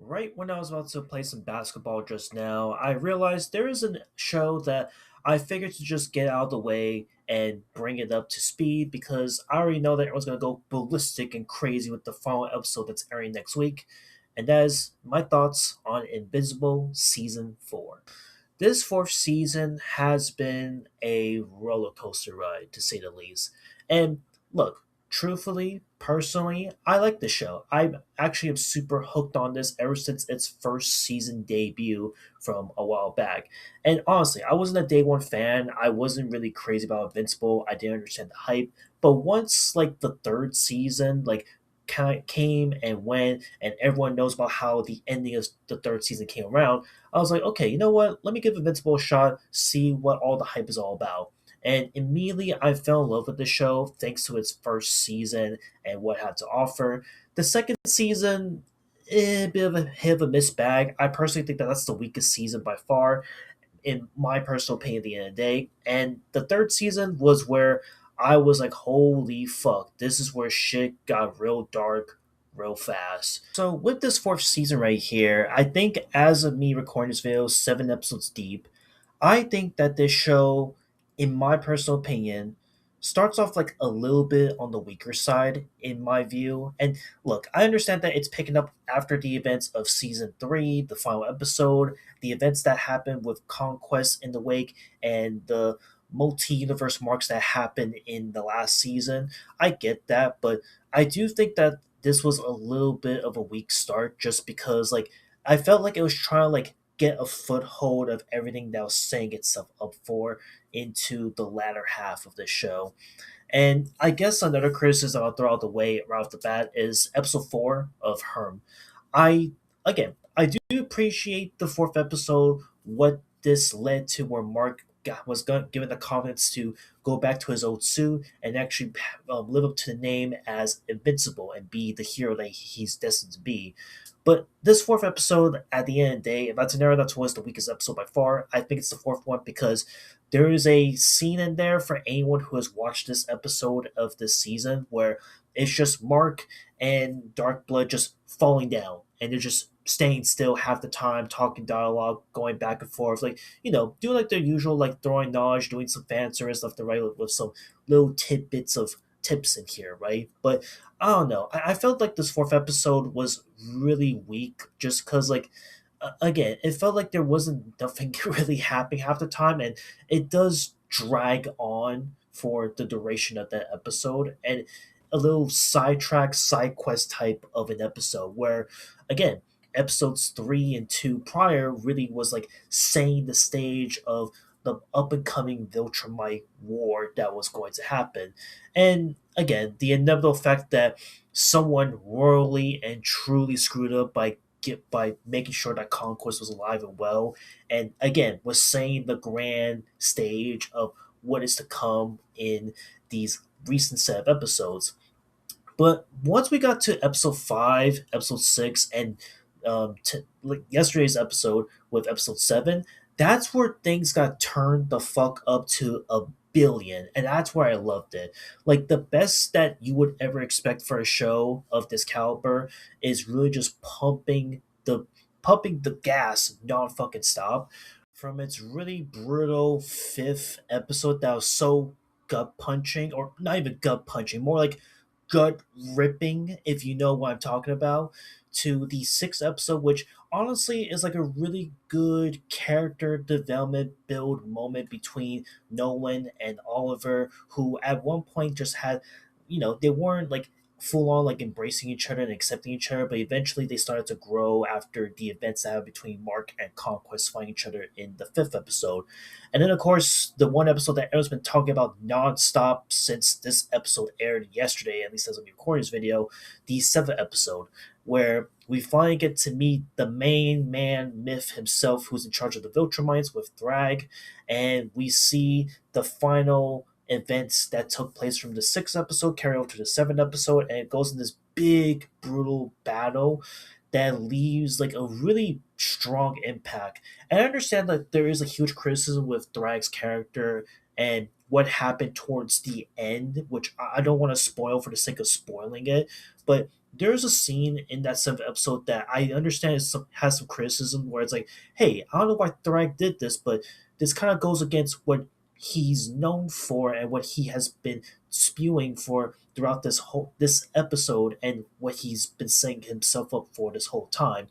Right when I was about to play some basketball just now, I realized there is a show that I figured to just get out of the way and bring it up to speed because I already know that everyone's going to go ballistic and crazy with the final episode that's airing next week. And that is my thoughts on Invincible Season 4. This fourth season has been a roller coaster ride, to say the least. And look, truthfully, personally, I like the show. I actually am super hooked on this ever since its first season debut from a while back. And honestly, I wasn't a day one fan. I wasn't really crazy about Invincible. I didn't understand the hype. But once like the third season, came and went, and everyone knows about how the ending of the third season came around. I was like, okay, you know what? Let me give Invincible a shot, see what all the hype is all about. And immediately I fell in love with the show thanks to its first season and what it had to offer. The second season, a bit of a hit of a missed bag. I personally think that that's the weakest season by far, in my personal opinion, at the end of the day. And the third season was where I was like, holy fuck, this is where shit got real dark real fast. So with this fourth season right here, I think as of me recording this video, 7 episodes deep, I think that this show, in my personal opinion, starts off like a little bit on the weaker side in my view. And look, I understand that it's picking up after the events of season 3, the final episode, the events that happened with Conquest in the wake, and the multi-universe marks that happened in the last season. I get that, but I do think that this was a little bit of a weak start just because like I felt like it was trying to like get a foothold of everything that was setting itself up for into the latter half of the show. And I guess another criticism I'll throw out the way right off the bat is episode 4 of Herm. I I do appreciate the fourth episode, what this led to, where given the confidence to go back to his old suit and actually live up to the name as Invincible and be the hero that he's destined to be. But this fourth episode, at the end of the day, if that's to narrow that was the weakest episode by far, I think it's the fourth one because there is a scene in there for anyone who has watched this episode of this season where it's just Mark and Darkblood just falling down, and they're just staying still half the time, talking dialogue, going back and forth, like doing like their usual, like throwing knowledge, doing some fan service left and right with some little tidbits of tips in here, right? But I don't know. I felt like this fourth episode was really weak, just because like again, it felt like there wasn't nothing really happening half the time, and it does drag on for the duration of that episode, and a little sidetrack, side quest type of an episode where, again, episodes 3 and 2 prior really was like setting the stage of the up and coming Viltrumite war that was going to happen. And again, the inevitable fact that someone royally and truly screwed up by making sure that Conquest was alive and well, and again was saying the grand stage of what is to come in these recent set of episodes. But once we got to episode 5, episode 6, and like yesterday's episode with episode 7, that's where things got turned the fuck up to a billion, and that's where I loved it. Like the best that you would ever expect for a show of this caliber is really just pumping the gas non fucking stop. From its really brutal fifth episode that was so gut punching, or not even gut punching, more like gut ripping, if you know what I'm talking about, to the sixth episode, which honestly is like a really good character development build moment between Nolan and Oliver, who at one point just had, they weren't like full on like embracing each other and accepting each other, but eventually they started to grow after the events that happened between Mark and Conquest finding each other in the fifth episode. And then, of course, the one episode that everyone's been talking about nonstop since this episode aired yesterday, at least as I'm recording this video, the seventh episode, where we finally get to meet the main man, Myth himself, who's in charge of the Viltrumites with Thrag, and we see the final events that took place from the sixth episode carry over to the seventh episode, and it goes in this big, brutal battle that leaves like a really strong impact. And I understand that there is a huge criticism with Thrag's character and what happened towards the end, which I don't want to spoil for the sake of spoiling it, but there's a scene in that seventh episode that I understand has some criticism where it's like, hey, I don't know why Thrag did this, but this kind of goes against what he's known for and what he has been spewing for throughout this episode and what he's been setting himself up for this whole time.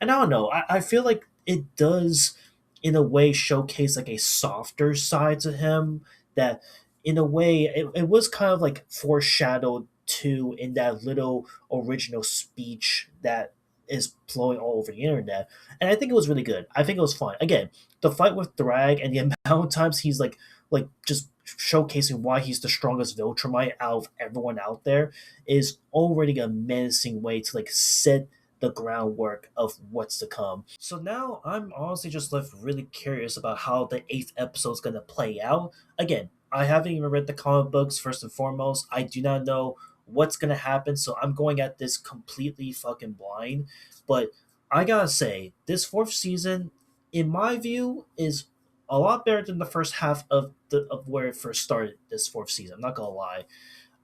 And I don't know, I feel like it does in a way showcase like a softer side to him that in a way it was kind of like foreshadowed to in that little original speech that is flowing all over the internet. And I think it was really good. I think it was fun. Again, the fight with Thrag and the amount of times he's like just showcasing why he's the strongest Viltrumite out of everyone out there is already a menacing way to like set the groundwork of what's to come. So now I'm honestly just left really curious about how the eighth episode is gonna play out. Again, I haven't even read the comic books first and foremost. I do not know what's gonna happen, so I'm going at this completely fucking blind. But I gotta say, this fourth season, in my view, is a lot better than the first half of where it first started this fourth season. I'm not gonna lie.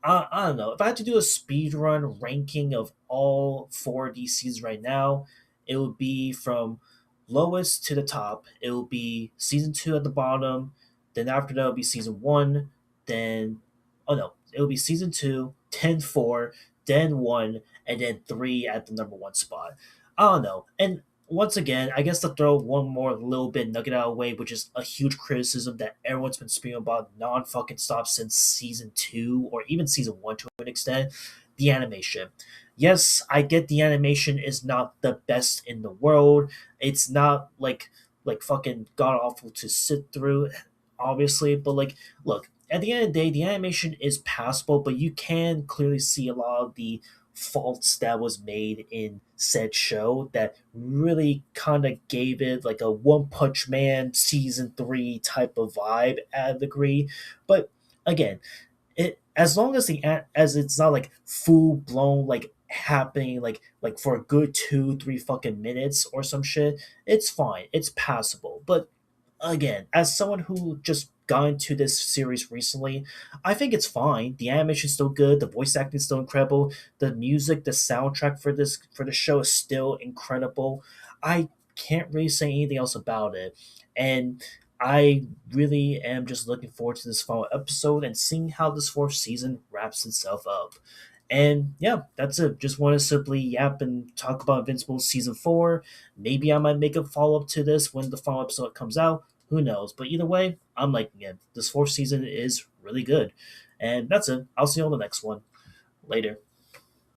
I don't know. If I had to do a speed run ranking of all four of these seasons right now, it would be from lowest to the top. It will be season two at the bottom. Then after that, will be season one. Then, oh no, it will be season two, then four, then one, and then three at the number one spot. I don't know. And once again, I guess to throw one more little bit nugget out of the way, which is a huge criticism that everyone's been spewing about non fucking stop since season two or even season one to an extent, the animation. Yes, I get the animation is not the best in the world. It's not like fucking god awful to sit through, obviously, but like look, at the end of the day, the animation is passable, but you can clearly see a lot of the faults that was made in said show that really kind of gave it like a One Punch Man season three type of vibe at a degree. But again, it as long as as it's not like full blown like happening like for a good 2 3 fucking minutes or some shit, it's fine, it's passable. But again, as someone who just got into this series recently, I think it's fine. The animation's still good, the voice acting's still incredible, the music, the soundtrack for the show is still incredible. I can't really say anything else about it. And I really am just looking forward to this final episode and seeing how this fourth season wraps itself up. And yeah, that's it. Just want to simply yap and talk about Invincible season four. Maybe I might make a follow up to this when the final episode comes out. Who knows? But either way, I'm liking it. This fourth season is really good. And that's it. I'll see you on the next one. Later.